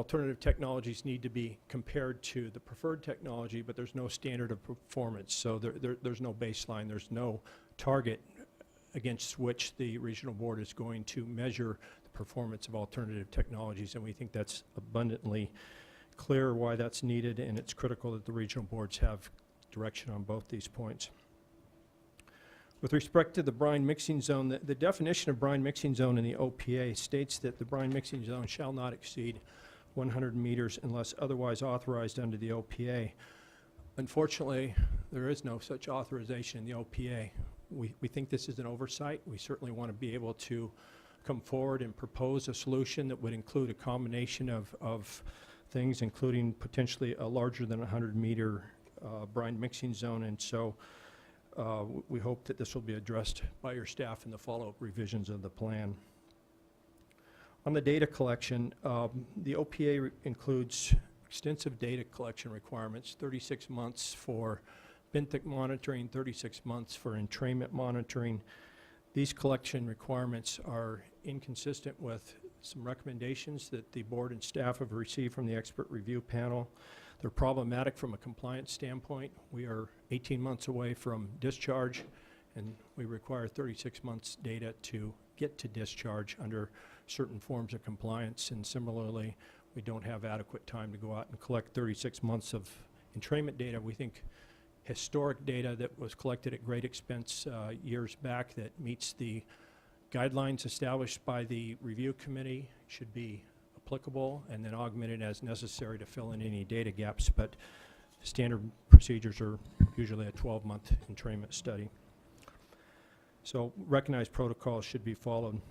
Alternative technologies need to be compared to the preferred technology, but there's no standard of performance. So there's no baseline, there's no target against which the regional board is going to measure the performance of alternative technologies, and we think that's abundantly clear why that's needed, and it's critical that the regional boards have direction on both these points. With respect to the brine mixing zone, the definition of brine mixing zone in the OPA states that the brine mixing zone shall not exceed 100 meters unless otherwise authorized under the OPA. Unfortunately, there is no such authorization in the OPA. We think this is an oversight. We certainly want to be able to come forward and propose a solution that would include a combination of things, including potentially a larger than 100-meter brine mixing zone, and so we hope that this will be addressed by your staff in the follow-up revisions of the plan. On the data collection, the OPA includes extensive data collection requirements, 36 months for benthic monitoring, 36 months for entrainment monitoring. These collection requirements are inconsistent with some recommendations that the board and staff have received from the expert review panel. They're problematic from a compliance standpoint. We are 18 months away from discharge, and we require 36 months data to get to discharge under certain forms of compliance, and similarly, we don't have adequate time to go out and collect 36 months of entrainment data. We think historic data that was collected at great expense years back that meets the guidelines established by the review committee should be applicable and then augmented as necessary to fill in any data gaps, but standard procedures are usually a 12-month entrainment study. So recognized protocols should be followed.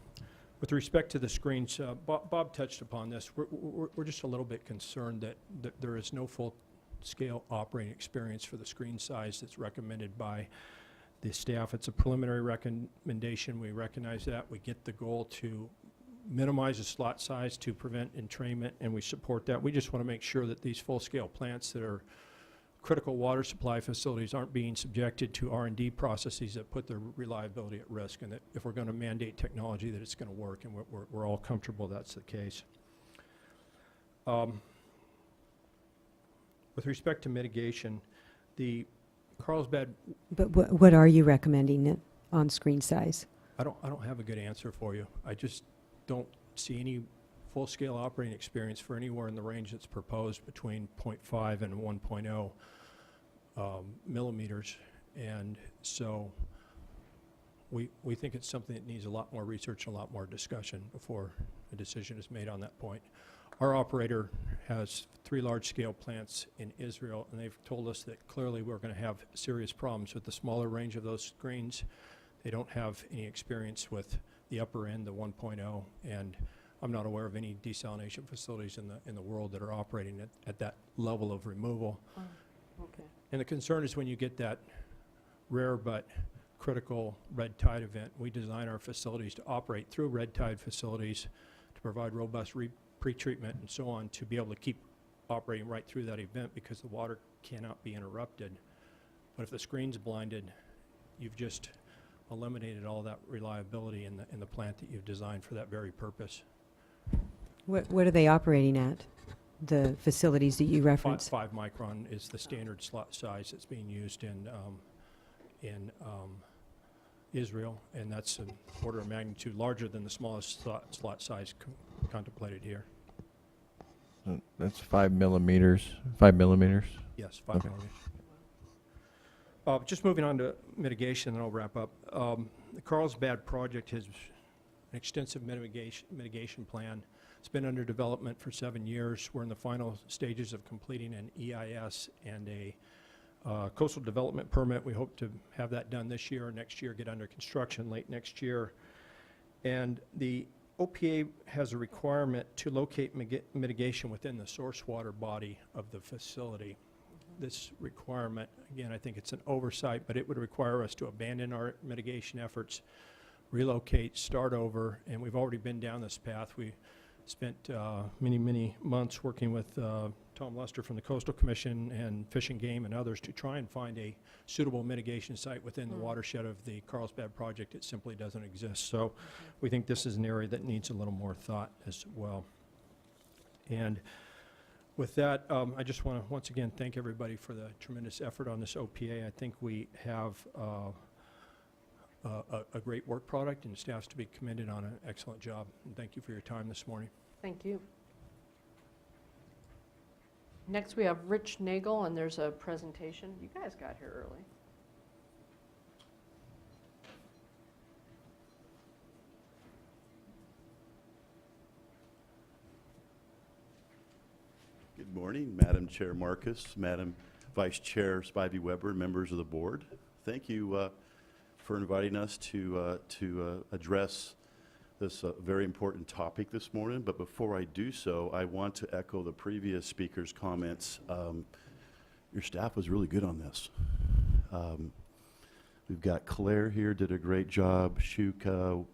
With respect to the screens, Bob touched upon this. We're just a little bit concerned that there is no full-scale operating experience for the screen size that's recommended by the staff. It's a preliminary recommendation. We recognize that. We get the goal to minimize the slot size to prevent entrainment, and we support that. We just want to make sure that these full-scale plants that are critical water supply facilities aren't being subjected to R&D processes that put their reliability at risk, and that if we're going to mandate technology, that it's going to work, and we're all comfortable that's the case. With respect to mitigation, the Carlsbad... But what are you recommending on screen size? I don't have a good answer for you. I just don't see any full-scale operating experience for anywhere in the range that's proposed between 0.5 and 1.0 millimeters, and so we think it's something that needs a lot more research and a lot more discussion before a decision is made on that point. Our operator has 3 large-scale plants in Israel, and they've told us that clearly we're going to have serious problems with the smaller range of those screens. They don't have any experience with the upper end, the 1.0, and I'm not aware of any desalination facilities in the world that are operating at that level of removal. Oh, okay. And the concern is when you get that rare but critical red tide event, we design our facilities to operate through red tide facilities to provide robust pre-treatment and so on to be able to keep operating right through that event because the water cannot be interrupted. But if the screen's blinded, you've just eliminated all that reliability in the plant that you've designed for that very purpose. What are they operating at, the facilities that you referenced? 5 micron is the standard slot size that's being used in Israel, and that's an order of magnitude larger than the smallest slot size contemplated here. That's 5 millimeters. 5 millimeters? Yes, 5 Okay. millimeters. Just moving on to mitigation, and I'll wrap up. The Carlsbad project has an extensive mitigation plan. It's been under development for 7 years. We're in the final stages of completing an EIS and a coastal development permit. We hope to have that done this year or next year, get under construction late next year. And the OPA has a requirement to locate mitigation within the source water body of the facility. This requirement, again, I think it's an oversight, but it would require us to abandon our mitigation efforts, relocate, start over, and we've already been down this path. We spent many months working with Tom Luster from the Coastal Commission and Fish and Game and others to try and find a suitable mitigation site within the watershed of the Carlsbad project. It simply doesn't exist. So we think this is an area that needs a little more thought as well. And with that, I just want to once again thank everybody for the tremendous effort on this OPA. I think we have a great work product, and staff's to be commended on an excellent job. And thank you for your time this morning. Thank you. Next, we have Rich Nagel, and there's a presentation. You guys got here early. Good morning, Madam Chair Marcus, Madam Vice Chair Spivey Weber, and members of the board. Thank you for inviting us to address this very important topic this morning. But before I do so, I want to echo the previous speaker's comments. Your staff was really good on this. We've got Claire here, did a great job, Shuka,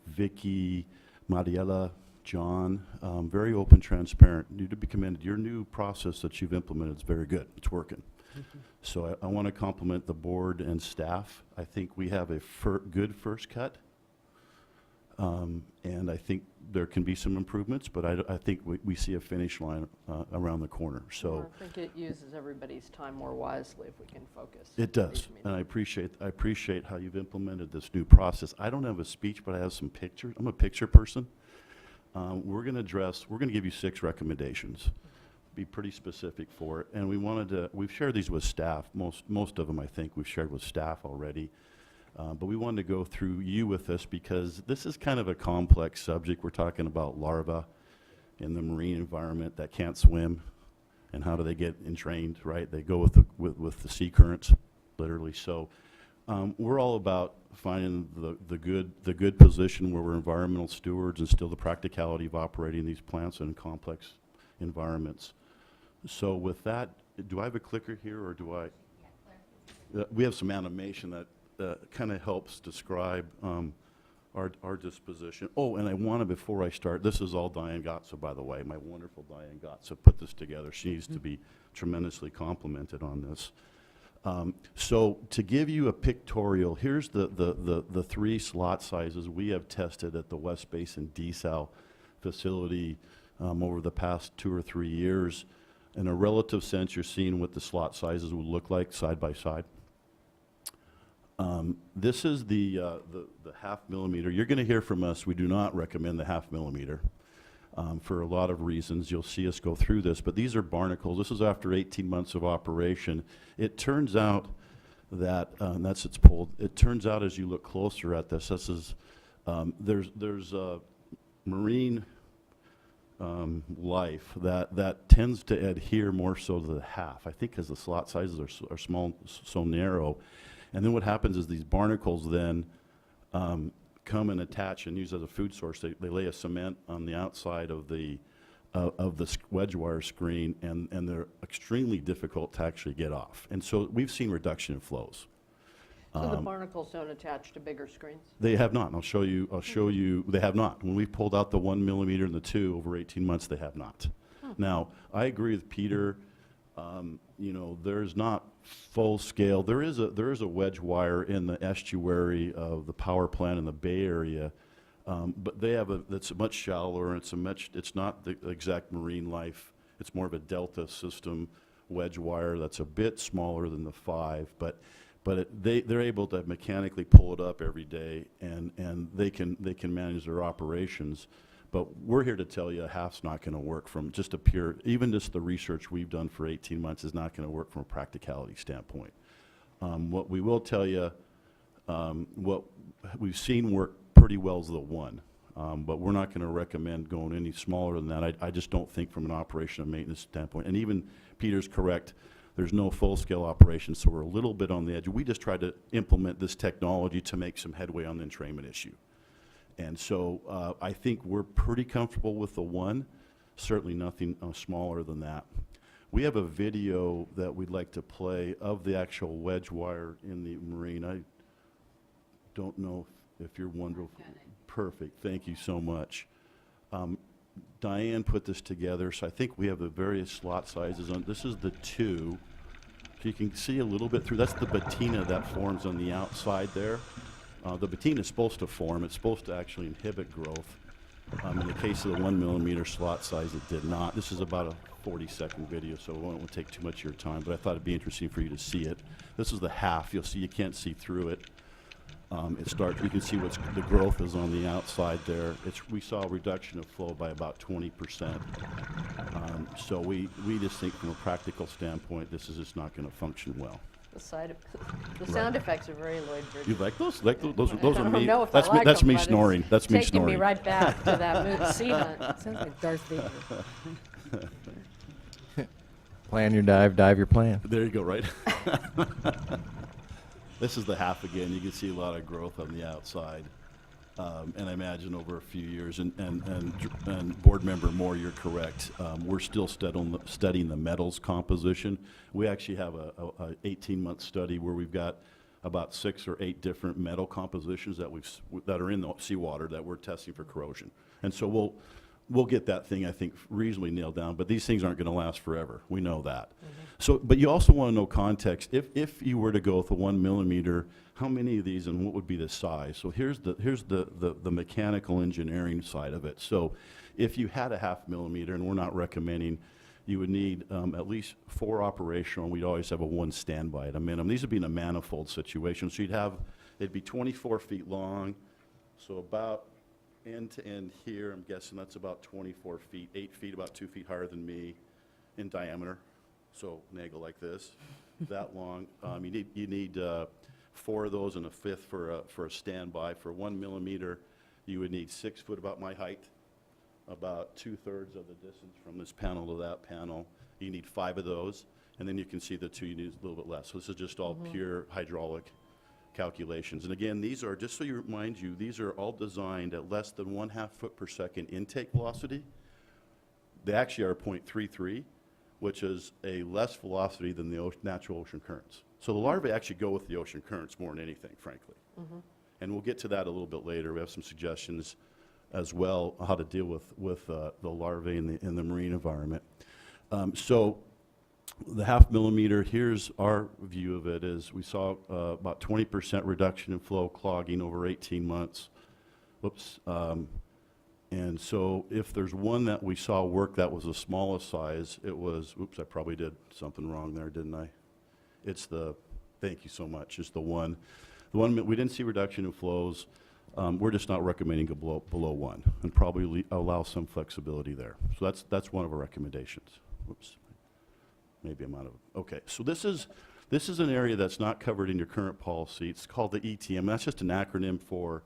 Vicky, Mariela, John, very open, transparent. You to be commended. Your new process that you've implemented is very good. It's working. So I want to compliment the board and staff. I think we have a good first cut. And I think there can be some improvements, but I think we see a finish line around the corner. So I think it uses everybody's time more wisely if we can focus. it these does, and I meetings. appreciate how you've implemented this new process. I don't have a speech, but I have some pictures. I'm a picture person. We're going to give you 6 recommendations. Be pretty specific for it, and we've shared these with staff. Most of them, I think, we've shared with staff already. But we wanted to go through you with this because this is kind of a complex subject. We're talking about larvae in the marine environment that can't swim, and how do they get entrained, right? They go with the sea currents, literally. So we're all about finding the good position where we're environmental stewards and still the practicality of operating these plants in complex environments. So with that, do I have a clicker here, or do I? We have some animation that kind of helps describe our disposition. Oh, and I want to, before I start, this is all Diane Gotza, by the way. My wonderful Diane Gotza put this together. She needs to be tremendously complimented on this. So to give you a pictorial, here's the 3 slot sizes we have tested at the West Basin desal facility over the past 2 or 3 years. In a relative sense, you're seeing what the slot sizes would look like side by side. This is the half millimeter. You're going to hear from us. We do not recommend the half millimeter for a lot of reasons. You'll see us go through this, but these are barnacles. This is after 18 months of operation. It turns out that, and that's its pulled. It turns out as you look closer at this, there's marine life that tends to adhere more so to the half. I think because the slot sizes are small, so narrow. And then what happens is these barnacles then come and attach and use as a food source. They lay a cement on the outside of the wedge wire screen, and they're extremely difficult to actually get off. And so we've seen reduction in flows. So the barnacles don't attach to bigger screens? They have not. I'll show you. They have not. When we pulled out the 1 millimeter and the 2 over 18 months, they have not. Now, I agree with Peter. You know, there's not full scale. There is a wedge wire in the estuary of the power plant in the Bay Area, but they have that's much shallower, and it's not the exact marine life. It's more of a delta system wedge wire that's a bit smaller than the 5, but they're able to mechanically pull it up every day, and they can manage their operations. But we're here to tell you half's not going to work from just a pure, even just the research we've done for 18 months is not going to work from a practicality standpoint. What we will tell you, what we've seen work pretty well is the 1, but we're not going to recommend going any smaller than that. I just don't think from an operation and maintenance standpoint, and even Peter's correct, there's no full-scale operation, so we're a little bit on the edge. We just tried to implement this technology to make some headway on the entrainment issue. And so I think we're pretty comfortable with the 1, certainly nothing smaller than that. We have a video that we'd like to play of the actual wedge wire in the marine. I don't know if you're wonderful. Perfect, thank you so much. Diane put this together, so I think we have the various slot sizes on. This is the 2, so you can see a little bit through. That's the patina that forms on the outside there. The patina is supposed to form. It's supposed to actually inhibit growth. In the case of the 1 millimeter slot size, it did not. This is about a 40-second video, so it won't take too much of your time, but I thought it'd be interesting for you to see it. This is the half. You'll see you can't see through it. You can see the growth is on the outside there. We saw a reduction of flow by about 20%. So we just think from a practical standpoint, this is just not going to function well. The sound effects are very Lloyd Bridges. You like those? Those I are don't me. know if I like That's them, me but it's snoring. That's me taking me snoring. right back to that sea hunt. Sounds like Darth Vader. Plan your dive, dive your plan. There you go, right? This is the half again. You can see a lot of growth on the outside. And I imagine over a few years, and Board Member Moore, you're correct. We're still studying the metals composition. We actually have a 18-month study where we've got about 6 or 8 different metal compositions that are in the seawater that we're testing for corrosion. And so we'll get that thing, I think, reasonably nailed down, but these things aren't going to last forever. We know that. So, but you also want to know context. If you were to go with a 1 millimeter, how many of these and what would be the size? So here's the mechanical engineering side of it. So if you had a 0.5 millimeter, and we're not recommending, you would need at least 4 operational. We'd always have a 1 standby at a minimum. These would be in a manifold situation. So it'd be 24 feet long, so about end to end here, I'm guessing that's about 24 feet, 8 feet, about 2 feet higher than me in diameter. So nagel like this, that long. You need 4 of those and a 5th for a standby. For 1 millimeter, you would need 6 foot, about my height, about 2/3 of the distance from this panel to that panel. You need 5 of those, and then you can see the 2 you need a little bit less. So this is just all pure hydraulic calculations. And again, these are, just so you remind you, these are all designed at less than 1/2 foot per second intake velocity. They actually are 0.33, which is a less velocity than the natural ocean currents. So the larvae actually go with the ocean currents more than anything, frankly. And we'll get to that a little bit later. We have some suggestions as well how to deal with the larvae in the marine environment. So the 0.5 millimeter, here's our view of it, is we saw about 20% reduction in flow clogging over 18 months. Whoops. And so if there's one that we saw work that was the smallest size, it was, oops, I probably did something wrong there, didn't I? It's thank you so much, it's the one, we didn't see reduction in flows. We're just not recommending go below 1, and probably allow some flexibility there. So that's one of our recommendations. Whoops. Maybe I'm out of, okay. So this is an area that's not covered in your current policy. It's called the ETM. That's just an acronym for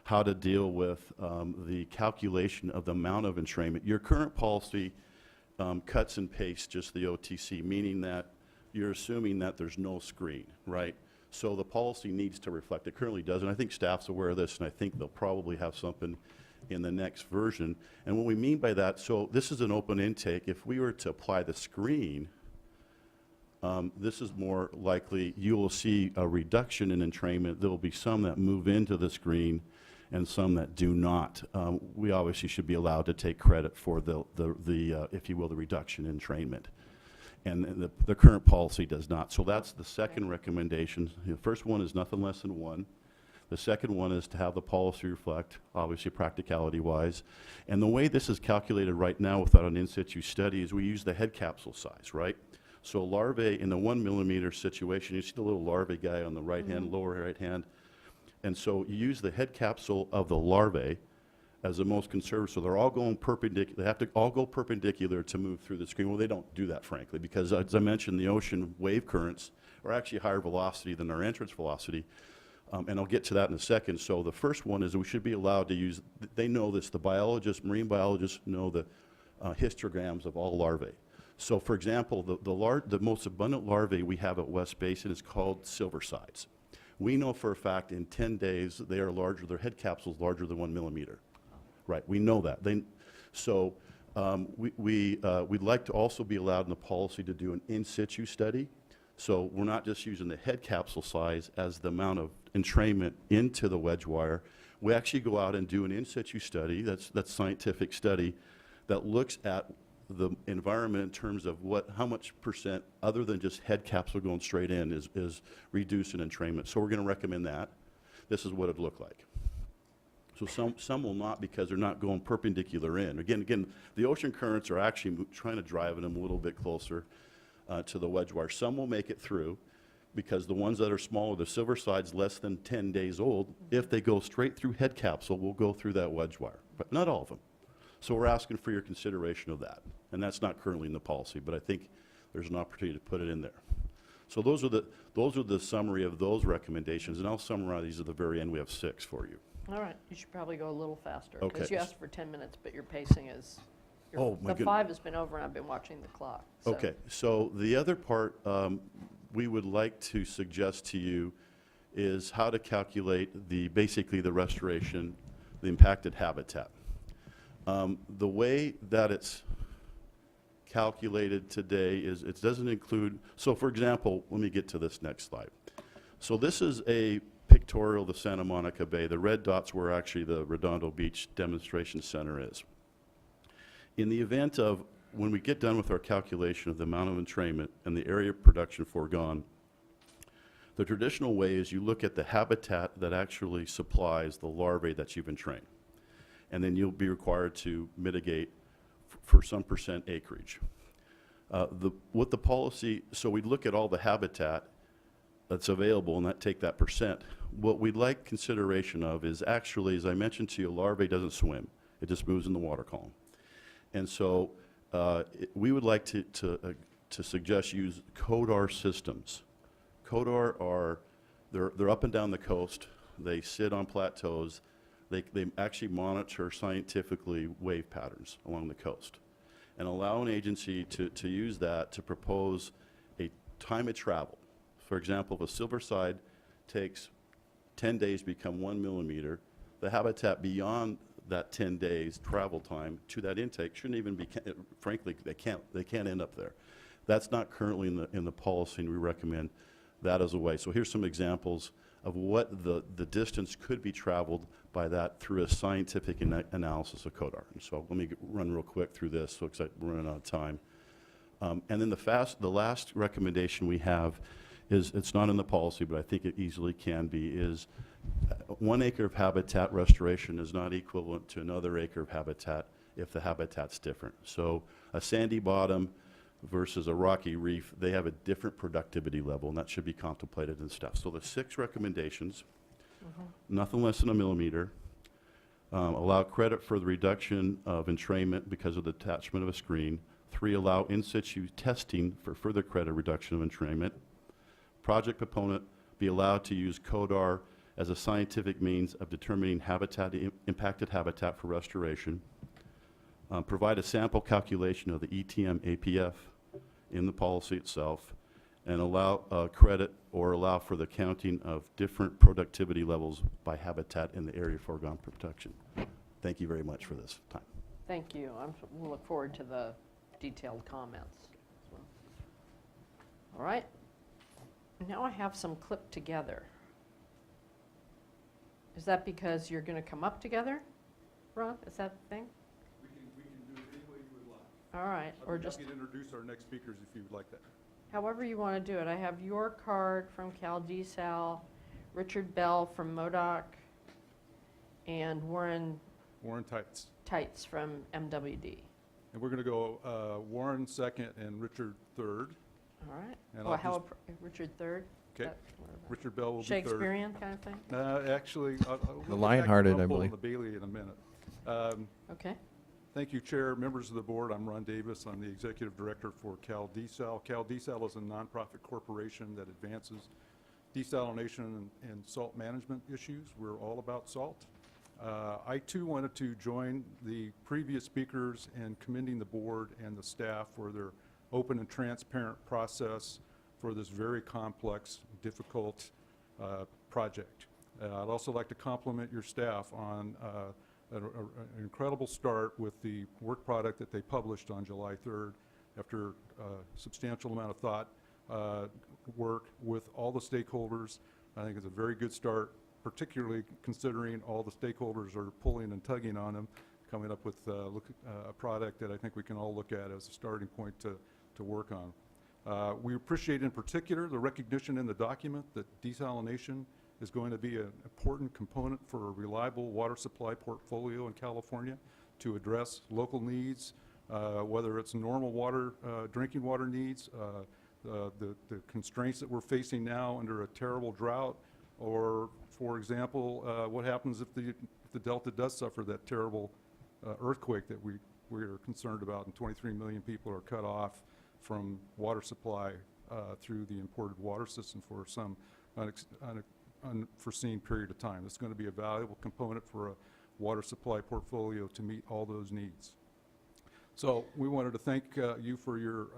how to deal with the calculation of the amount of entrainment. Your current policy cuts and pastes just the OTC, meaning that you're assuming that there's no screen, right? So the policy needs to reflect. It currently doesn't. I think staff's aware of this, and I think they'll probably have something in the next version. And what we mean by that, so this is an open intake. If we were to apply the screen, this is more likely you will see a reduction in entrainment. There will be some that move into the screen and some that do not. We obviously should be allowed to take credit for the if you will, the reduction in entrainment. And the current policy does not. So that's the second recommendation. The first one is nothing less than 1. The second one is to have the policy reflect, obviously practicality-wise. And the way this is calculated right now without an in-situ study is we use the head capsule size, right? So larvae in the 1 millimeter situation, you see the little larvae guy on the right hand, lower right hand. And so you use the head capsule of the larvae as the most conservative. So they're all going perpendicular. They have to all go perpendicular to move through the screen. Well, they don't do that, frankly, because as I mentioned, the ocean wave currents are actually higher velocity than our entrance velocity. And I'll get to that in a second. So the first one is we should be allowed to use, they know this, the biologists, marine biologists know the histograms of all larvae. So for example, the most abundant larvae we have at West Basin is called silver sides. We know for a fact in 10 days they are larger, their head capsule is larger than 1 millimeter. Right, we know that. So we'd like to also be allowed in the policy to do an in-situ study. So we're not just using the head capsule size as the amount of entrainment into the wedge wire. We actually go out and do an in-situ study, that's scientific study, that looks at the environment in terms of how much percent other than just head capsule going straight in is reduced in entrainment. So we're going to recommend that. This is what it'd look like. So some will not because they're not going perpendicular in. Again, the ocean currents are actually trying to drive them a little bit closer to the wedge wire. Some will make it through because the ones that are smaller, the silver side's less than 10 days old, if they go straight through head capsule, will go through that wedge wire, but not all of them. So we're asking for your consideration of that. And that's not currently in the policy, but I think there's an opportunity to put it in there. So those are the summary of those recommendations, and I'll summarize these at the very end. We have 6 for you. All right, you should probably go a little faster. Okay. Because you asked for 10 minutes, but your pacing is, Oh, my the goodness. 5 has been over and I've been watching the clock. So- Okay, so the other part we would like to suggest to you is how to calculate basically the restoration, the impacted habitat. The way that it's calculated today is it doesn't include, so for example, let me get to this next slide. So this is a pictorial of the Santa Monica Bay. The red dots where actually the Redondo Beach Demonstration Center is. In the event of, when we get done with our calculation of the amount of entrainment and the area of production foregone, the traditional way is you look at the habitat that actually supplies the larvae that you've entrained. And then you'll be required to mitigate for some percent acreage. What the policy, so we'd look at all the habitat that's available and take that percent. What we'd like consideration of is actually, as I mentioned to you, a larvae doesn't swim. It just moves in the water column. And so we would like to suggest use CODAR systems. CODAR they're up and down the coast. They sit on plateaus. They actually monitor scientifically wave patterns along the coast and allow an agency to use that to propose a time of travel. For example, if a silver side takes 10 days to become 1 millimeter, the habitat beyond that 10 days travel time to that intake shouldn't even be, frankly, they can't end up there. That's not currently in the policy, and we recommend that as a way. So here's some examples of what the distance could be traveled by that through a scientific analysis of CODAR. And so let me run real quick through this, so because we're running out of time. And then the last recommendation we have is, it's not in the policy, but I think it easily can be, is 1 acre of habitat restoration is not equivalent to another acre of habitat if the habitat's different. So a sandy bottom versus a rocky reef, they have a different productivity level, and that should be contemplated in stuff. So the 6 recommendations, nothing less than 1 millimeter, allow credit for the reduction of entrainment because of the attachment of a screen. 3, allow in situ testing for further credit reduction of entrainment. Project proponent be allowed to use CODAR as a scientific means of determining impacted habitat for restoration. Provide a sample calculation of the ETM APF in the policy itself, and allow credit or allow for the counting of different productivity levels by habitat in the area of foregone protection. Thank you very much for this time. Thank you. We'll look forward to the detailed comments as well. All right. Now I have some clipped together. Is that because you're going to come up together, Ron? Is that the thing? We can do it any way you would like. All right. I'd Or be just happy to introduce our next speakers if you would like that. however you want to do it. I have your card from CalDSal, Richard Bell from MODOC, and Warren Warren Tights. Tights from MWD. And we're going to go Warren second and Richard third. All right. And Well, I'll how, just- Richard third? Okay. Richard Bell will be third. Shakespearean kind of thing? Actually, we'll get back to Lionhearted, I Rumble believe. and the Bailey in a minute. Okay. Thank you, Chair, members of the board. I'm Ron Davis. I'm the Executive Director for CalDSal. CalDSal is a nonprofit corporation that advances desalination and salt management issues. We're all about salt. I too wanted to join the previous speakers in commending the board and the staff for their open and transparent process for this very complex, difficult project. I'd also like to compliment your staff on an incredible start with the work product that they published on July 3rd after a substantial amount of thought, work with all the stakeholders. I think it's a very good start, particularly considering all the stakeholders are pulling and tugging on them, coming up with a product that I think we can all look at as a starting point to work on. We appreciate in particular the recognition in the document that desalination is going to be an important component for a reliable water supply portfolio in California to address local needs, whether it's normal water, drinking water needs, the constraints that we're facing now under a terrible drought, or, for example, what happens if the Delta does suffer that terrible earthquake that we're concerned about, and 23 million people are cut off from water supply through the imported water system for some unforeseen period of time. It's going to be a valuable component for a water supply portfolio to meet all those needs. So we wanted to thank you for your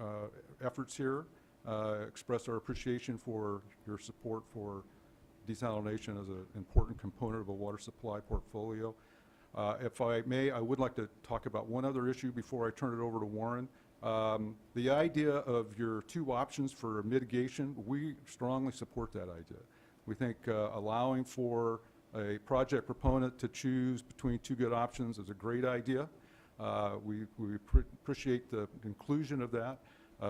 efforts here, express our appreciation for your support for desalination as an important component of a water supply portfolio. If I may, I would like to talk about one other issue before I turn it over to Warren. The idea of your two options for mitigation, we strongly support that idea. We think allowing for a project proponent to choose between two good options is a great idea. We appreciate the inclusion of that,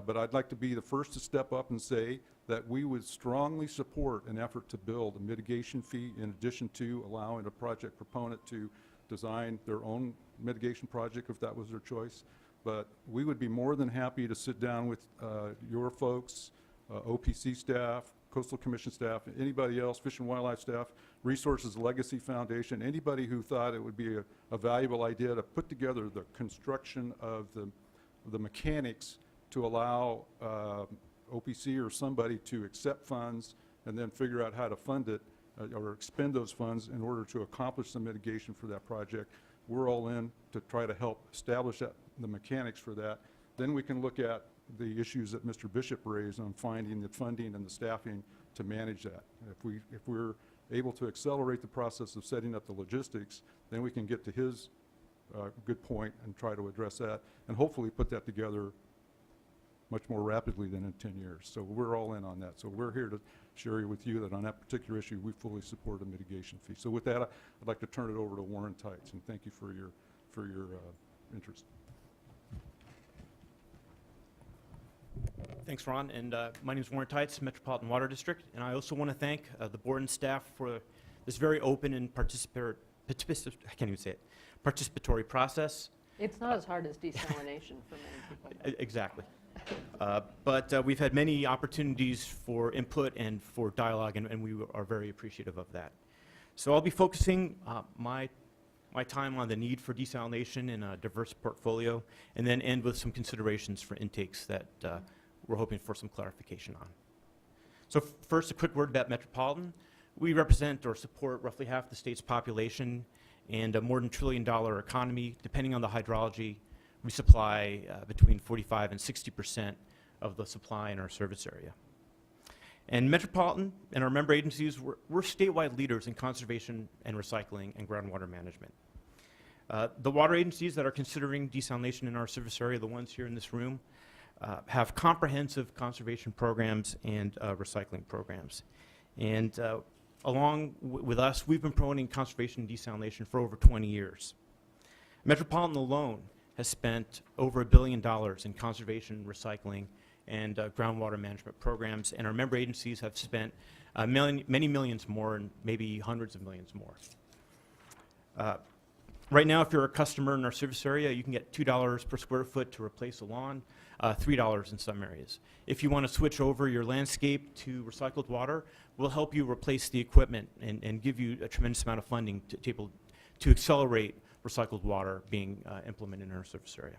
but I'd like to be the first to step up and say that we would strongly support an effort to build a mitigation fee in addition to allowing a project proponent to design their own mitigation project if that was their choice. But we would be more than happy to sit down with your folks, OPC staff, Coastal Commission staff, anybody else, Fish and Wildlife staff, Resources Legacy Foundation, anybody who thought it would be a valuable idea to put together the construction of the mechanics to allow OPC or somebody to accept funds and then figure out how to fund it or expend those funds in order to accomplish the mitigation for that project. We're all in to try to help establish the mechanics for that. Then we can look at the issues that Mr. Bishop raised on finding the funding and the staffing to manage that. If we're able to accelerate the process of setting up the logistics, then we can get to his good point and try to address that and hopefully put that together much more rapidly than in 10 years. So we're all in on that. So we're here to share with you that on that particular issue, we fully support a mitigation fee. So with that, I'd like to turn it over to Warren Tights, and thank you for your interest. Thanks, Ron. And my name is Warren Tights, Metropolitan Water District. And I also want to thank the board and staff for this very open and participatory process. It's not as hard as desalination for many people. Exactly. But we've had many opportunities for input and for dialogue, and we are very appreciative of that. So I'll be focusing my time on the need for desalination in a diverse portfolio, and then end with some considerations for intakes that we're hoping for some clarification on. So first, a quick word about Metropolitan. We represent or support roughly half the state's population and a more than $1 trillion economy. Depending on the hydrology, we supply between 45 and 60% of the supply in our service area. And Metropolitan and our member agencies, we're statewide leaders in conservation and recycling and groundwater management. The water agencies that are considering desalination in our service area, the ones here in this room, have comprehensive conservation programs and recycling programs. And along with us, we've been promoting conservation and desalination for over 20 years. Metropolitan alone has spent over $1 billion in conservation, recycling, and groundwater management programs, and our member agencies have spent many millions more and maybe hundreds of millions more. Right now, if you're a customer in our service area, you can get $2 per square foot to replace a lawn, $3 in some areas. If you want to switch over your landscape to recycled water, we'll help you replace the equipment and give you a tremendous amount of funding to accelerate recycled water being implemented in our service area.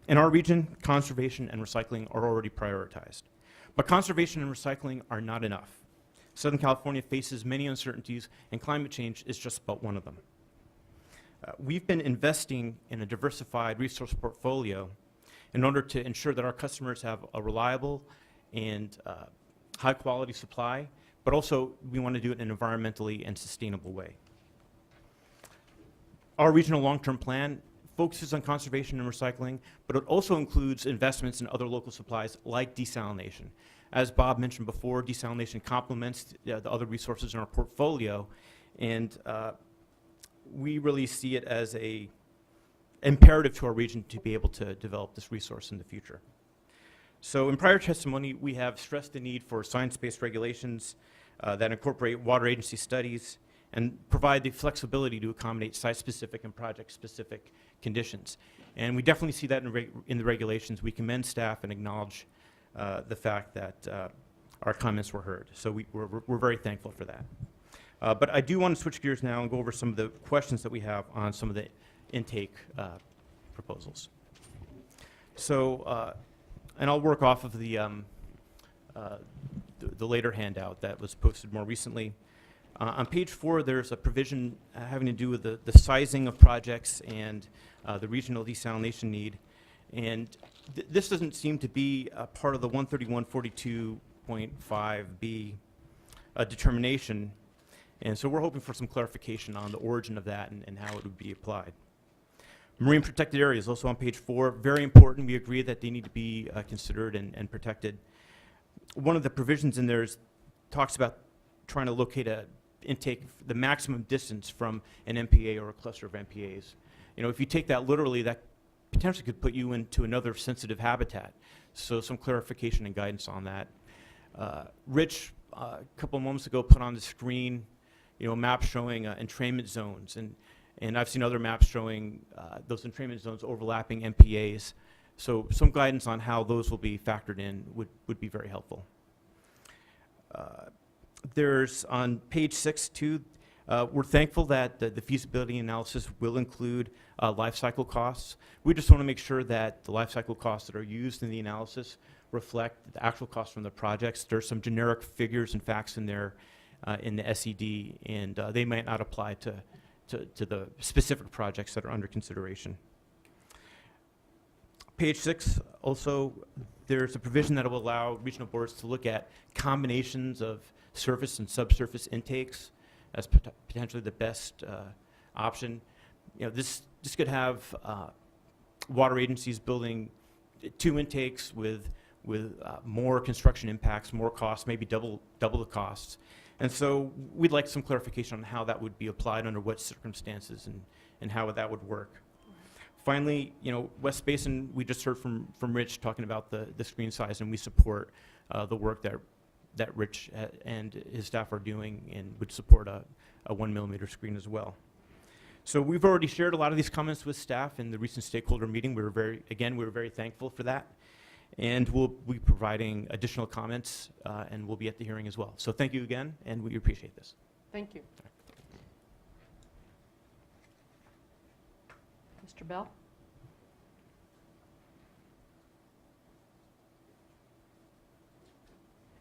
In our region, conservation and recycling are already prioritized. But conservation and recycling are not enough. Southern California faces many uncertainties, and climate change is just about one of them. We've been investing in a diversified resource portfolio in order to ensure that our customers have a reliable and high-quality supply, but also we want to do it in an environmentally and sustainable way. Our regional long-term plan focuses on conservation and recycling, but it also includes investments in other local supplies like desalination. As Bob mentioned before, desalination complements the other resources in our portfolio, and we really see it as an imperative to our region to be able to develop this resource in the future. So in prior testimony, we have stressed the need for science-based regulations that incorporate water agency studies and provide the flexibility to accommodate site-specific and project-specific conditions. And we definitely see that in the regulations. We commend staff and acknowledge the fact that our comments were heard. So we're very thankful for that. But I do want to switch gears now and go over some of the questions that we have on some of the intake proposals. So, and I'll work off of the later handout that was posted more recently. On page 4, there's a provision having to do with the sizing of projects and the regional desalination need. And this doesn't seem to be a part of the 131.42.5B determination. And so we're hoping for some clarification on the origin of that and how it would be applied. Marine protected areas, also on page 4, very important. We agree that they need to be considered and protected. One of the provisions in there talks about trying to locate a intake, the maximum distance from an MPA or a cluster of MPAs. You know, if you take that literally, that potentially could put you into another sensitive habitat. So some clarification and guidance on that. Rich, a couple of moments ago, put on the screen, you know, a map showing entrainment zones, and I've seen other maps showing those entrainment zones overlapping MPAs. So some guidance on how those will be factored in would be very helpful. There's on page 6 too, we're thankful that the feasibility analysis will include life cycle costs. We just want to make sure that the life cycle costs that are used in the analysis reflect the actual costs from the projects. There's some generic figures and facts in there in the SED, and they might not apply to the specific projects that are under consideration. Page 6, also, there's a provision that will allow regional boards to look at combinations of surface and subsurface intakes as potentially the best option. You know, this could have water agencies building 2 intakes with more construction impacts, more costs, maybe double the costs. And so we'd like some clarification on how that would be applied under what circumstances and how that would work. Finally, you know, West Basin, we just heard from Rich talking about the screen size, and we support the work that Rich and his staff are doing, and would support a 1 millimeter screen as well. So we've already shared a lot of these comments with staff in the recent stakeholder meeting. We were very thankful for that. And we'll be providing additional comments, and we'll be at the hearing as well. So thank you again, and we appreciate this. Thank you. Mr. Bell?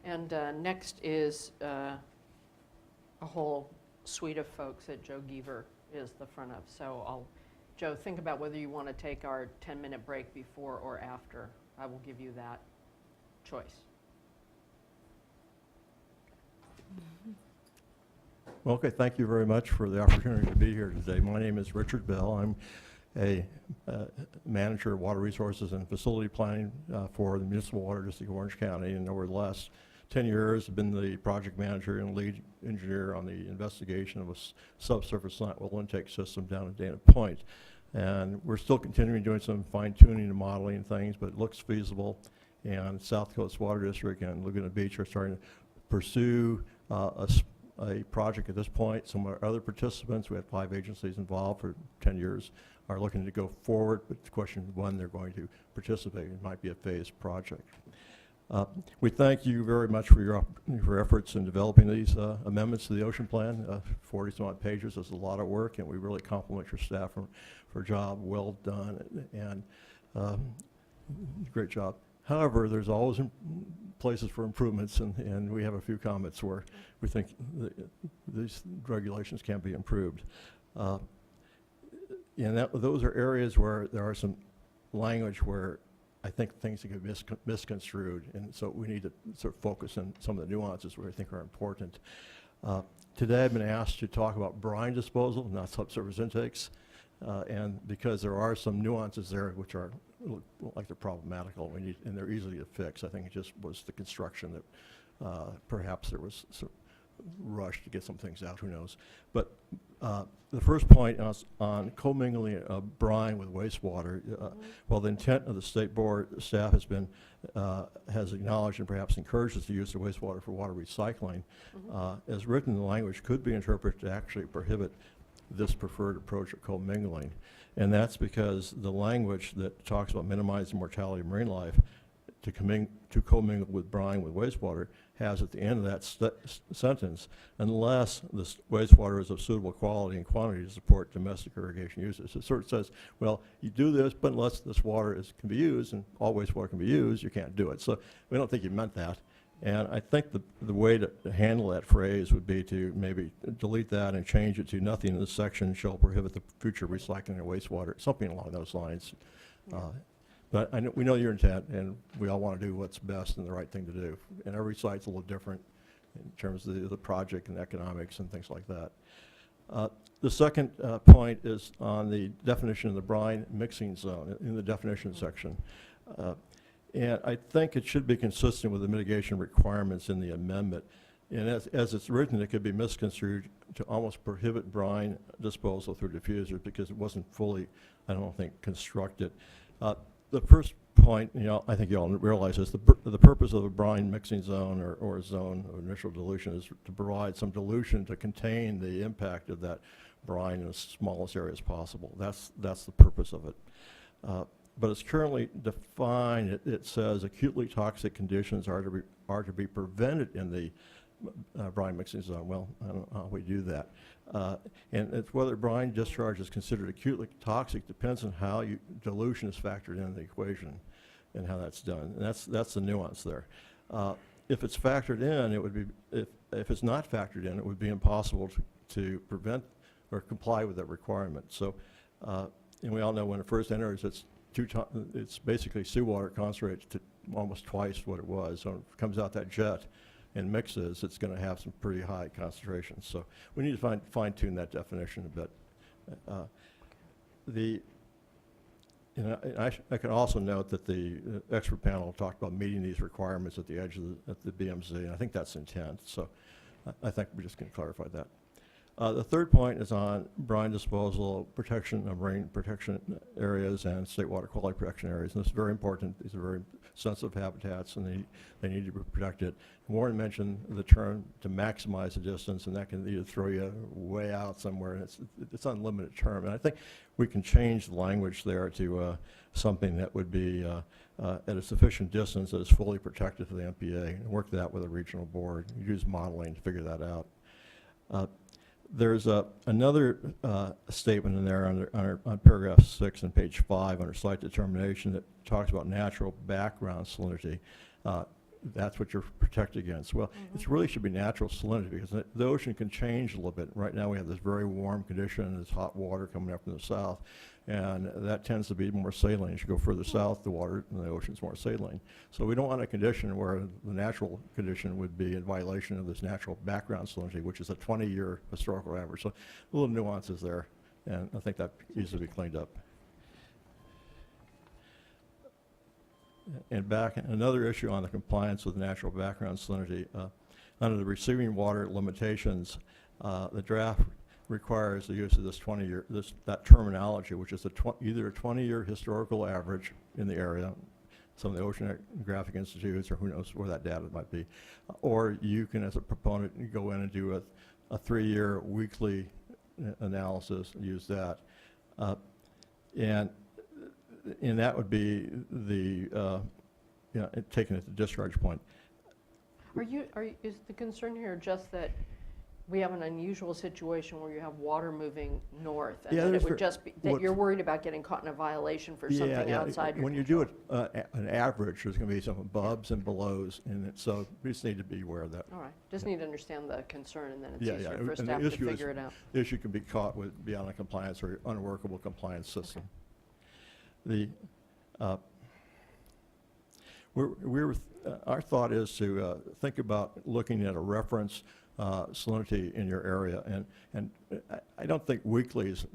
And next is a whole suite of folks that Joe Geaver is the front of. So Joe, think about whether you want to take our 10-minute break before or after. I will give you that choice. Well, okay, thank you very much for the opportunity to be here today. My name is Richard Bell. I'm a manager of water resources and facility planning for the Municipal Water District of Orange County, and over the last 10 years I've been the project manager and lead engineer on the investigation of a subsurface slant well intake system down at Dana Point. And we're still continuing doing some fine-tuning and modeling things, but it looks feasible. And South Coast Water District and Laguna Beach are starting to pursue a project at this point. Some of our other participants, we had 5 agencies involved for 10 years, are looking to go forward, but the question is when they're going to participate. It might be a phased project. We thank you very much for your efforts in developing these amendments to the ocean plan. 40-some odd pages is a lot of work, and we really compliment your staff for a job well done, and great job. However, there's always places for improvements, and we have a few comments where we think these regulations can be improved. And those are areas where there are some language where I think things get misconstrued, and so we need to sort of focus on some of the nuances where I think are important. Today I've been asked to talk about brine disposal, not subsurface intakes, and because there are some nuances there which are like they're problematical, and they're easily to fix. I think it just was the construction that perhaps there was some rush to get some things out, who knows. But The first point is on commingling of brine with wastewater. While the intent of the state board staff has been, has acknowledged and perhaps encourages the use of wastewater for water recycling, as written, the language could be interpreted to actually prohibit this preferred approach of commingling. And that's because the language that talks about minimizing mortality of marine life to commingle with brine with wastewater has at the end of that sentence, unless the wastewater is of suitable quality and quantity to support domestic irrigation uses. It sort of says, well, you do this, but unless this water can be used, and all wastewater can be used, you can't do it. So we don't think you meant that. And I think the way to handle that phrase would be to maybe delete that and change it to nothing in this section shall prohibit the future recycling of wastewater, something along those lines. But we know your intent, and we all want to do what's best and the right thing to do. And every site's a little different in terms of the project and economics and things like that. The second point is on the definition of the brine mixing zone in the definition section. And I think it should be consistent with the mitigation requirements in the amendment. And as it's written, it could be misconstrued to almost prohibit brine disposal through diffusers because it wasn't fully, I don't think, constructed. The first point, I think you all realize this, the purpose of a brine mixing zone or a zone of initial dilution is to provide some dilution to contain the impact of that brine in the smallest area as possible. That's the purpose of it. But it's currently defined, it says acutely toxic conditions are to be prevented in the brine mixing zone. Well, I don't know how we do that. And it's whether brine discharge is considered acutely toxic depends on how dilution is factored into the equation and how that's done. And that's the nuance there. If it's factored in, it would be, if it's not factored in, it would be impossible to prevent or comply with that requirement. So, and we all know when it first enters, it's basically seawater concentrated to almost twice what it was. So when it comes out that jet and mixes, it's going to have some pretty high concentrations. So we need to fine-tune that definition a bit. I can also note that the expert panel talked about meeting these requirements at the edge of the BMZ, and I think that's intent. So I think we're just going to clarify that. The third point is on brine disposal, protection of marine protection areas and state water quality protection areas. And this is very important. These are very sensitive habitats, and they need to be protected. Warren mentioned the term to maximize the distance, and that can either throw you way out somewhere, and it's an unlimited term. And I think we can change the language there to something that would be at a sufficient distance that is fully protected for the MPA, and work that with a regional board. You use modeling to figure that out. There's another statement in there on paragraph 6 and page 5 under site determination that talks about natural background salinity. That's what you're protected against. Well, it really should be natural salinity because the ocean can change a little bit. Right now we have this very warm condition and this hot water coming up from the south, and that tends to be more saline. As you go further south, the water in the ocean is more saline. So we don't want a condition where the natural condition would be in violation of this natural background salinity, which is a 20-year historical average. So little nuances there, and I think that needs to be cleaned up. And back, another issue on the compliance with natural background salinity. Under the receiving water limitations, the draft requires the use of this 20-year, that terminology, which is either a 20-year historical average in the area, some of the oceanographic institutes, or who knows where that data might be, or you can, as a proponent, go in and do a 3-year weekly analysis and use that. And that would be the, taken at the discharge point. Is the concern here just that we have an unusual situation where you have water moving north? And Yeah, that it there's would just be, that what- you're worried about getting caught in a violation for something outside your When you do it, an average, there's going to be some above and belows in it, so we just need to be aware of that. All right, just need to understand the concern, and then it's Yeah, easier yeah, for and the staff to issue is- figure it out. The issue can be caught with beyond a compliance or unworkable compliance system. Our thought is to think about looking at a reference salinity in your area. And I don't think weekly is,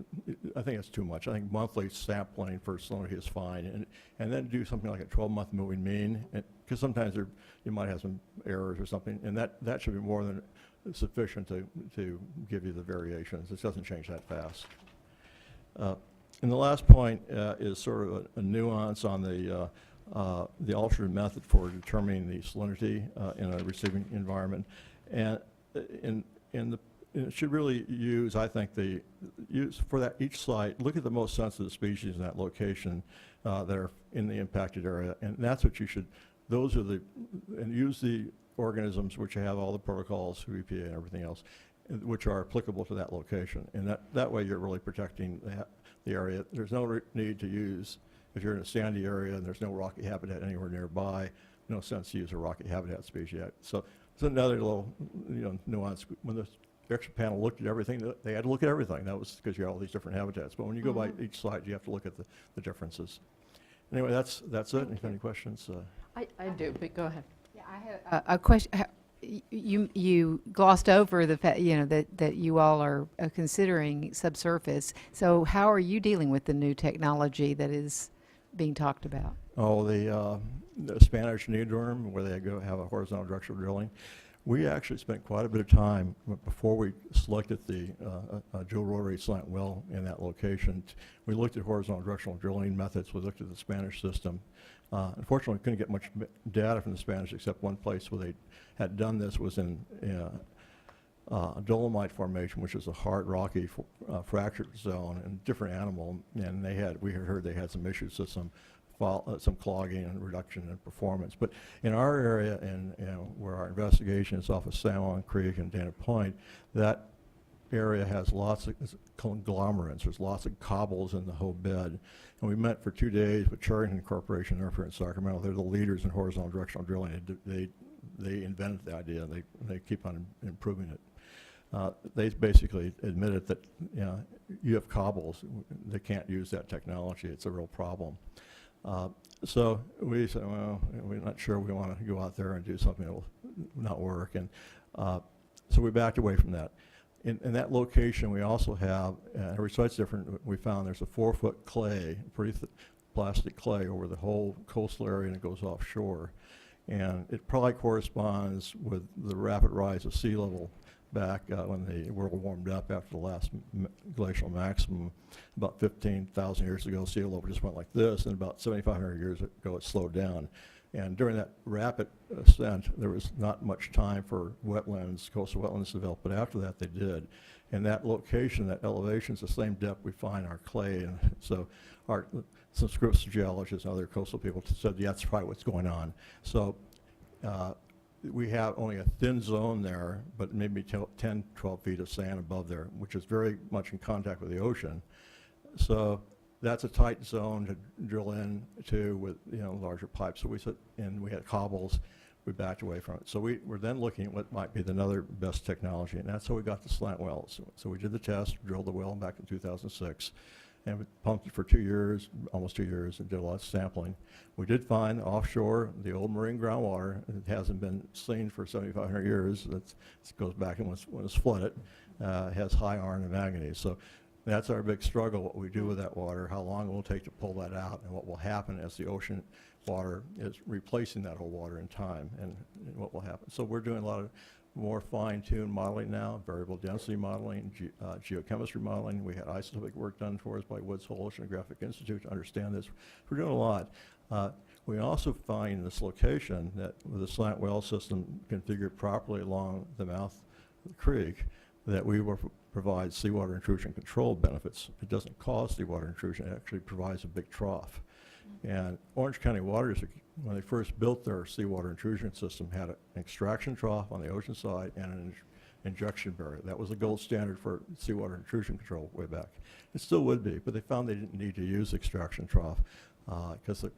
I think it's too much. I think monthly sampling for salinity is fine. And then do something like a 12-month moving mean, because sometimes you might have some errors or something, and that should be more than sufficient to give you the variations. It doesn't change that fast. And the last point is sort of a nuance on the alternate method for determining the salinity in a receiving environment. And it should really use, I think, use for that each site, look at the most sensitive species in that location that are in the impacted area, and that's what you should, and use the organisms which have all the protocols through EPA and everything else, which are applicable to that location. And that way you're really protecting the area. There's no need to use, if you're in a sandy area and there's no rocky habitat anywhere nearby, no sense to use a rocky habitat species yet. So it's another little nuance. When the extra panel looked at everything, they had to look at everything. That was because you have all these different habitats. But when you go by each site, you have to look at the differences. Anyway, that's it. Any questions? I do, but go ahead. Yeah, I have a question. You glossed over the fact, that you all are considering subsurface. So how are you dealing with the new technology that is being talked about? Oh, the Spanish neodymium, where they go have a horizontal directional drilling. We actually spent quite a bit of time before we selected the dual rotary slant well in that location. We looked at horizontal directional drilling methods. We looked at the Spanish system. Unfortunately, we couldn't get much data from the Spanish, except one place where they had done this was in Dolomite Formation, which is a hard, rocky, fractured zone and different animal. And we had heard they had some issues with some clogging and reduction in performance. But in our area, and where our investigation is off of San Juan Creek and Dana Point, that area has lots of conglomerates. There's lots of cobbles in the whole bed. And we met for 2 days with Charrington Corporation up here in Sacramento. They're the leaders in horizontal directional drilling. They invented the idea, and they keep on improving it. They basically admitted that you have cobbles. They can't use that technology. It's a real problem. So we said, well, we're not sure we want to go out there and do something that will not work. And so we backed away from that. In that location, we also have, every site's different, we found there's a 4-foot clay, pretty plastic clay over the whole coastal area, and it goes offshore. And it probably corresponds with the rapid rise of sea level back when the world warmed up after the last glacial maximum. About 15,000 years ago, sea level just went like this, and about 7,500 years ago, it slowed down. And during that rapid ascent, there was not much time for wetlands, coastal wetlands to develop, but after that they did. And that location, that elevation is the same depth we find our clay. And so some Swrcb geologists and other coastal people said, yeah, that's probably what's going on. So we have only a thin zone there, but maybe 10, 12 feet of sand above there, which is very much in contact with the ocean. So that's a tight zone to drill into with larger pipes. So we said, and we had cobbles, we backed away from it. So we're then looking at what might be another best technology, and that's how we got the slant wells. So we did the test, drilled the well back in 2006, and we pumped it for 2 years, almost 2 years, and did a lot of sampling. We did find offshore the old marine groundwater. It hasn't been seen for 7,500 years. It goes back and when it's flooded, has high iron and manganese. So that's our big struggle, what we do with that water, how long it will take to pull that out, and what will happen as the ocean water is replacing that whole water in time, and what will happen. So we're doing a lot of more fine-tuned modeling now, variable density modeling, geochemistry modeling. We had isotopic work done for us by Woods Hole Oceanographic Institute to understand this. We're doing a lot. We also find in this location that with the slant well system configured properly along the mouth of the creek, that we will provide seawater intrusion control benefits. It doesn't cause seawater intrusion, it actually provides a big trough. And Orange County Water District, when they first built their seawater intrusion system, had an extraction trough on the ocean side and an injection barrier. That was the gold standard for seawater intrusion control way back. It still would be, but they found they didn't need to use extraction trough because the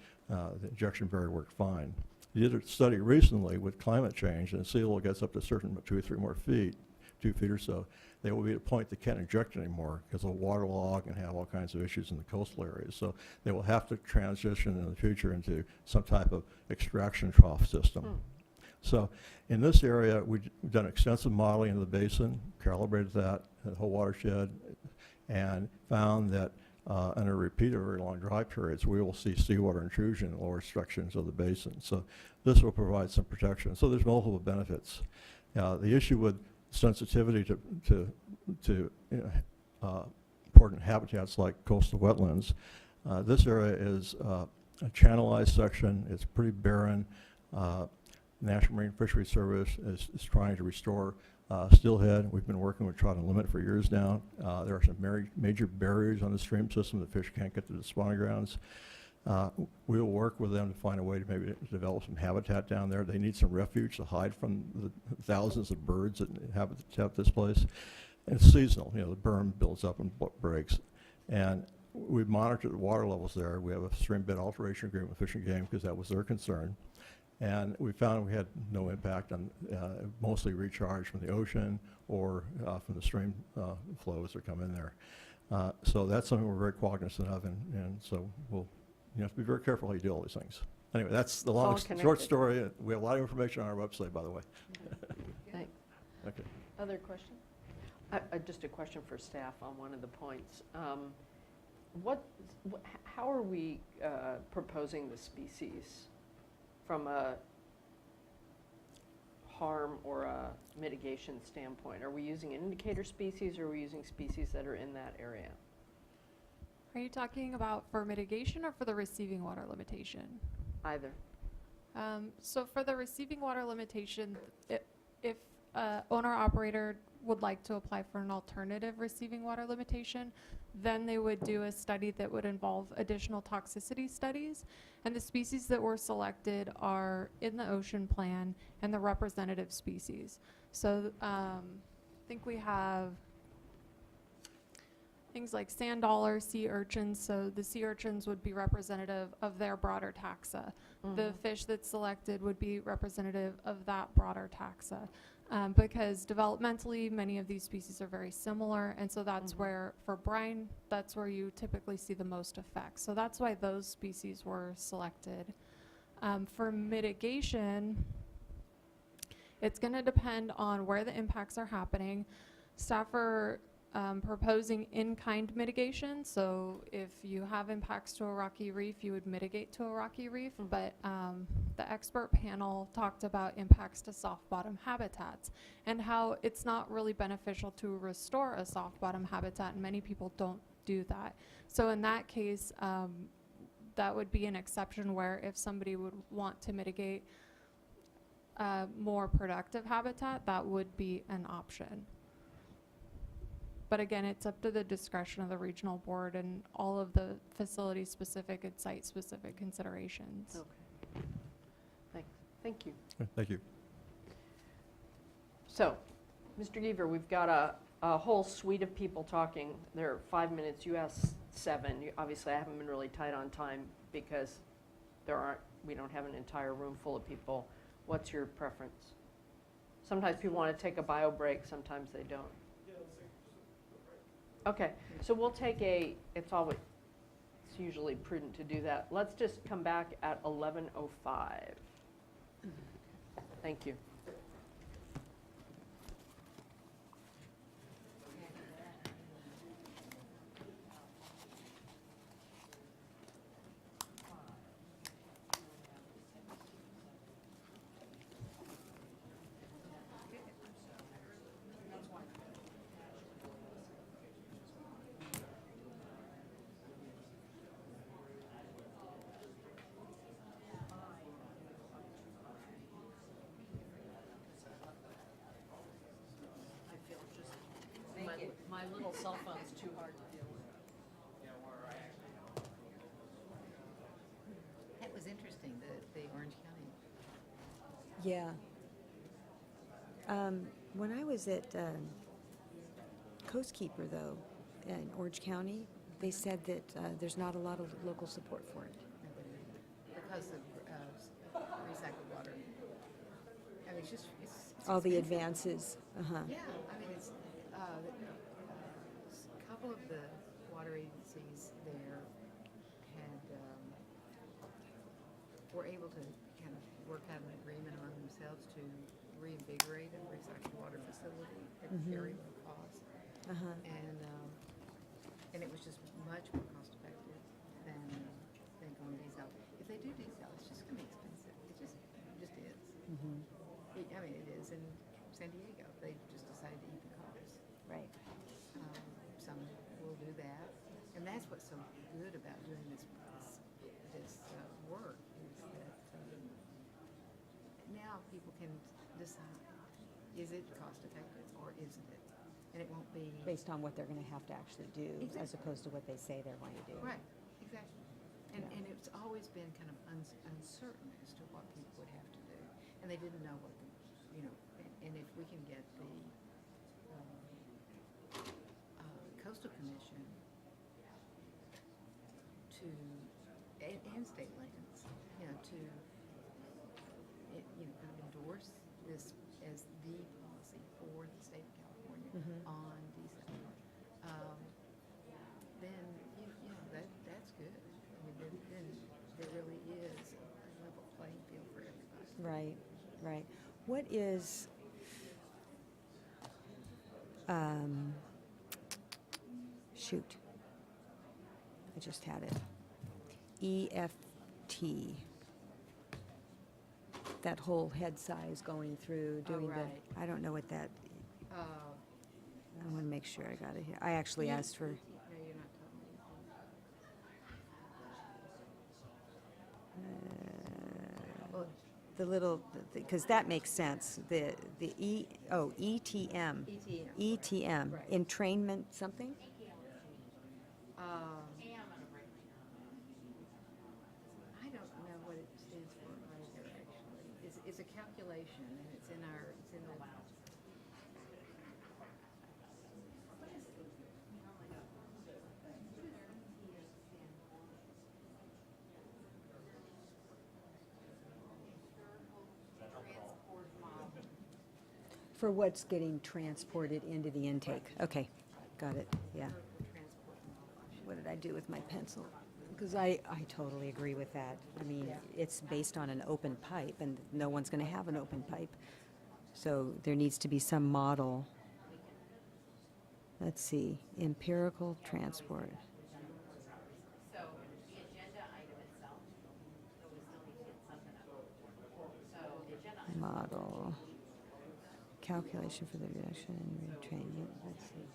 injection barrier worked fine. They did a study recently with climate change, and sea level gets up to a certain 2 or 3 more feet, 2 feet or so. They will be at a point they can't inject anymore because they'll waterlog and have all kinds of issues in the coastal areas. So they will have to transition in the future into some type of extraction trough system. So in this area, we've done extensive modeling of the basin, calibrated that, the whole watershed, and found that in a repeat of very long dry periods, we will see seawater intrusion in lower sections of the basin. So this will provide some protection. So there's multiple benefits. The issue with sensitivity to important habitats like coastal wetlands, this area is a channelized section. It's pretty barren. National Marine Fisheries Service is trying to restore steelhead. We've been working with trout and limit for years now. There are some major barriers on the stream system. The fish can't get to the spawning grounds. We will work with them to find a way to maybe develop some habitat down there. They need some refuge to hide from the thousands of birds that inhabit this place. And it's seasonal. You know, the berm builds up and breaks. And we've monitored the water levels there. We have a stream bed alteration agreement with Fish and Game because that was their concern. And we found we had no impact on, mostly recharge from the ocean or from the stream flows that come in there. So that's something we're very cognizant of, and so you have to be very careful how you do all these things. Anyway, that's the long, short connected. story. We have a lot of information on our website, by the way. Thanks. Okay. Other questions? Just a question for staff on one of the points. How are we proposing the species from a harm or a mitigation standpoint? Are we using an indicator species, or are we using species that are in that area? Are you talking about for mitigation or for the receiving water limitation? Either. So for the receiving water limitation, if owner-operator would like to apply for an alternative receiving water limitation, then they would do a study that would involve additional toxicity studies. And the species that were selected are in the ocean plan and the representative species. So I think we have things like sand dollar, sea urchins. So the sea urchins would be representative of their broader taxa. The fish that's selected would be representative of that broader taxa. Because developmentally, many of these species are very similar, and so that's where, for brine, that's where you typically see the most effects. So that's why those species were selected. For mitigation, it's going to depend on where the impacts are happening. Staff are proposing in-kind mitigation, so if you have impacts to a rocky reef, you would mitigate to a rocky reef, but the expert panel talked about impacts to soft bottom habitats and how it's not really beneficial to restore a soft bottom habitat, and many people don't do that. So in that case, that would be an exception where if somebody would want to mitigate more productive habitat, that would be an option. But again, it's up to the discretion of the regional board and all of the facility-specific and site-specific considerations. Okay. Thank you. Thank you. So, Mr. Geaver, we've got a whole suite of people talking. There are 5 minutes. You asked 7. Obviously, I haven't been really tight on time because we don't have an entire room full of people. What's your preference? Sometimes people want to take a bio break. Sometimes they don't. Okay, so we'll take it's usually prudent to do that. Let's just come back at 11:05. Thank you. My little cell phone's too hard to deal with. That was interesting, the Orange County. Yeah. When I was at Coastkeeper, though, in Orange County, they said that there's not a lot of local support for it. Because of recycled water. I mean, it's All the expensive. advances. Uh-huh. Yeah, I mean, it's, a couple of the water agencies there had were able to kind of work out an agreement among themselves to reinvigorate a recycled water facility at very low cost. Uh-huh. And it was just much more cost effective than going diesel. If they do diesel, it's just gonna be expensive. It just is. I mean, it is in San Diego. They just decided to eat the cost. Right. Some will do that. And that's what's so good about doing this work is that now people can decide, is it cost effective or isn't it? And it won't be. Based on what they're going to have to actually do, as Exactly. opposed to what they say they're going to do. Right, exactly. And, Yeah. and it's always been kind of uncertain as to what people would have to do. And they didn't know what, and if we can get the Coastal Commission to, and state lands, to, kind of endorse this as the policy for the state of California on diesel, then, that's good. I mean, then there really is a level playing field for everybody. Right, right. What is, shoot, I just had it. EFT. That whole head size going through, Oh, doing right. I don't know what that, I want to make sure I got it here. I actually asked for, No, you're not telling me. Well, the little, because that makes sense. The ETM. ETM. ETM, Right. entrainment something? I don't know what it stands for either, actually. It's a calculation, and it's in the. For what's getting transported into the intake. Okay, got it, yeah. What did I do with my pencil? Because I totally agree with that. I mean, it's based on an open pipe, and no one's going to have an open pipe. So there needs to be some model. Let's see, empirical transport. So the agenda item itself, so we still need to get something up. So the agenda item. Model. Calculation for the reduction and retraining. Let's see.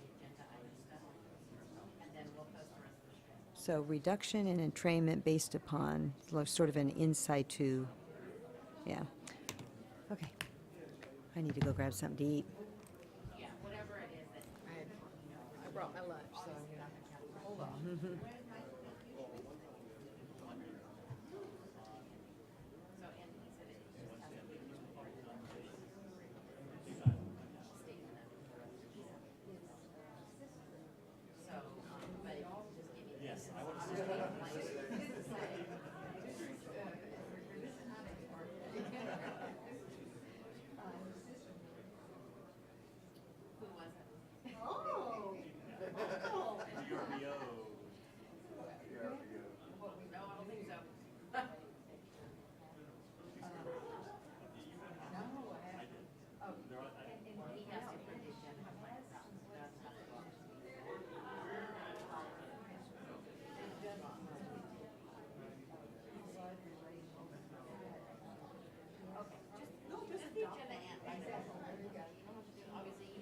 So reduction in entrainment based upon sort of an in situ. Yeah. Okay. I need to go grab something to eat. Yeah, whatever it is that. I brought my lunch, so I'm gonna hold on. So, and he said it just has to be reported. So, but if you just give me. Yes, I want to see. Who was it? Oh. No, I don't think so. He has to put the agenda item. Just the agenda and. Obviously, you.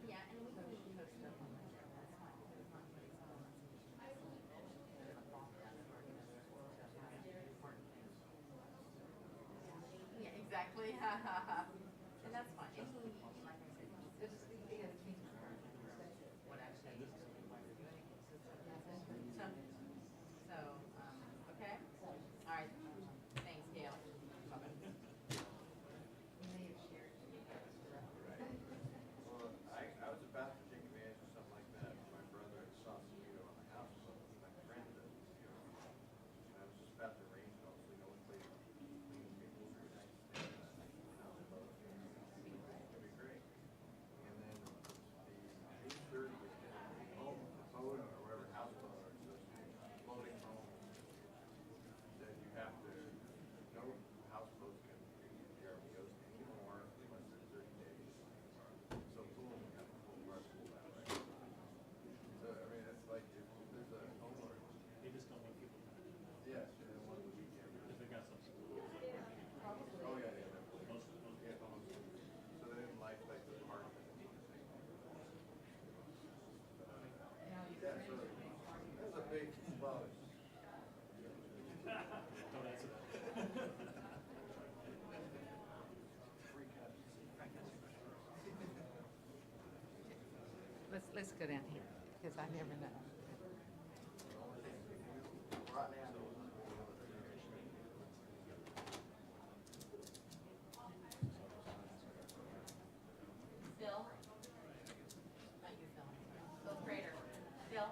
Yeah, and we can post it up on the. That's fine. It's not what it's on. Yeah, exactly. And that's fine. And he, like I said, it's just, what actually. So, okay? All right. Thanks, Gail. Bye-bye. Well, I was about to take advantage of something like that. My brother had Sausalito on the house, so my friend did. Let's go down here, because I never know. Bill? Not you, Phil. Bill Prater. Bill?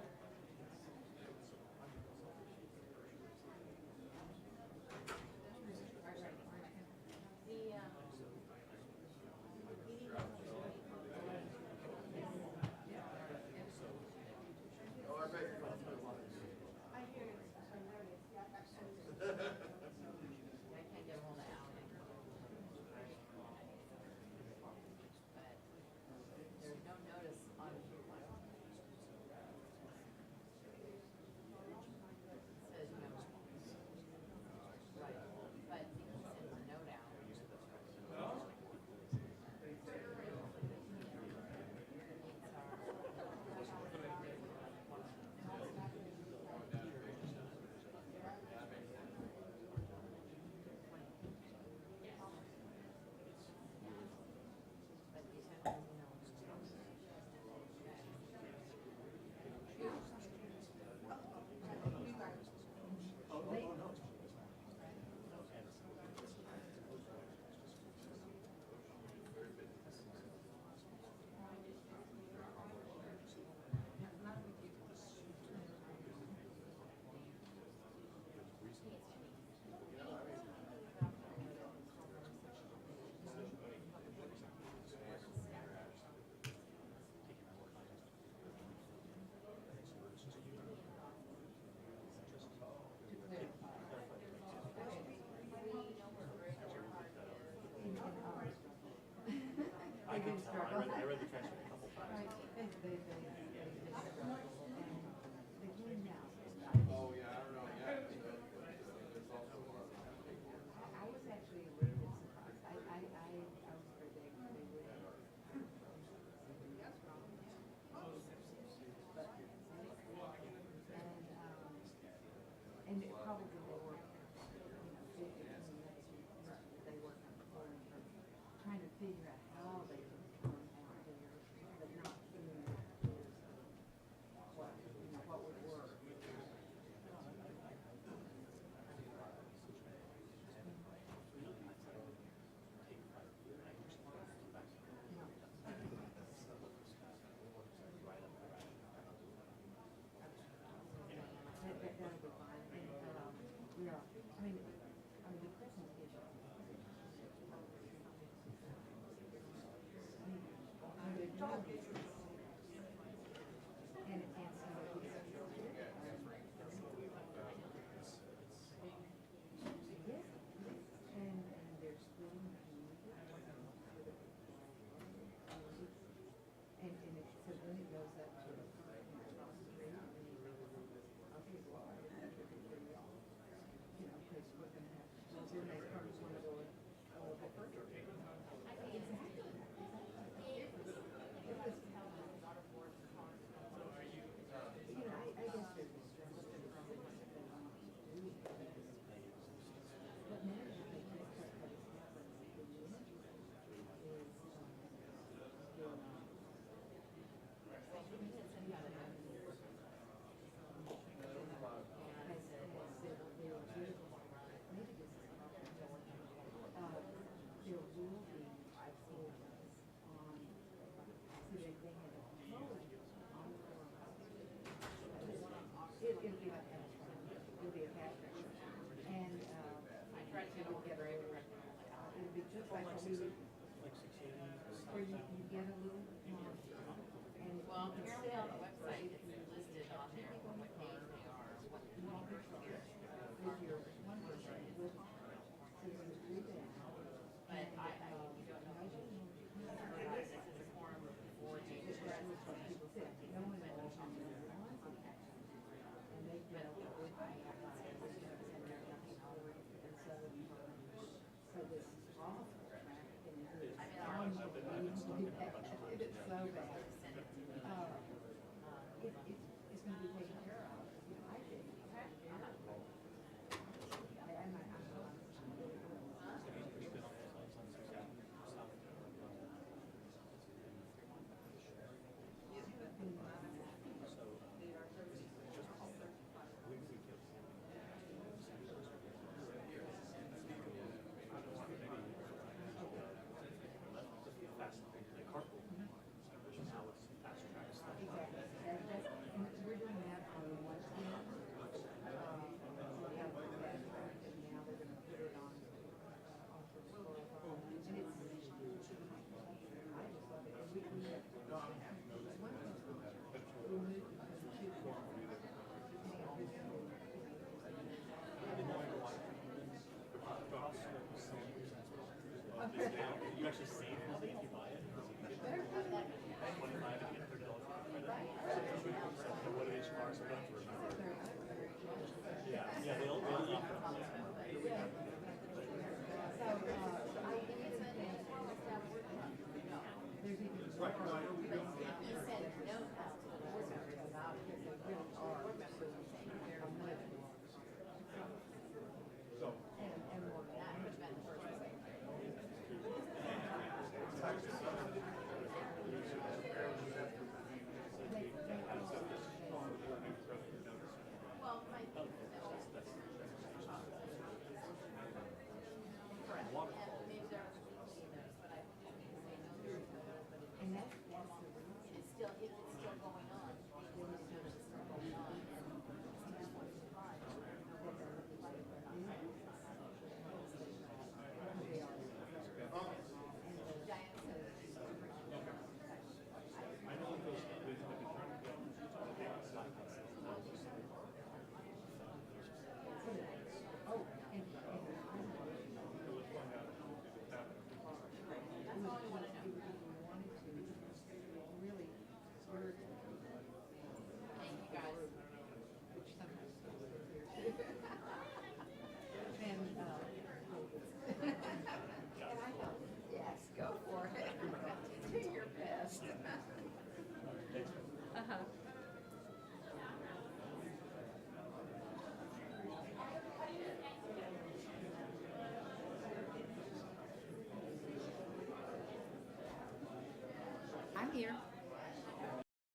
I'm here.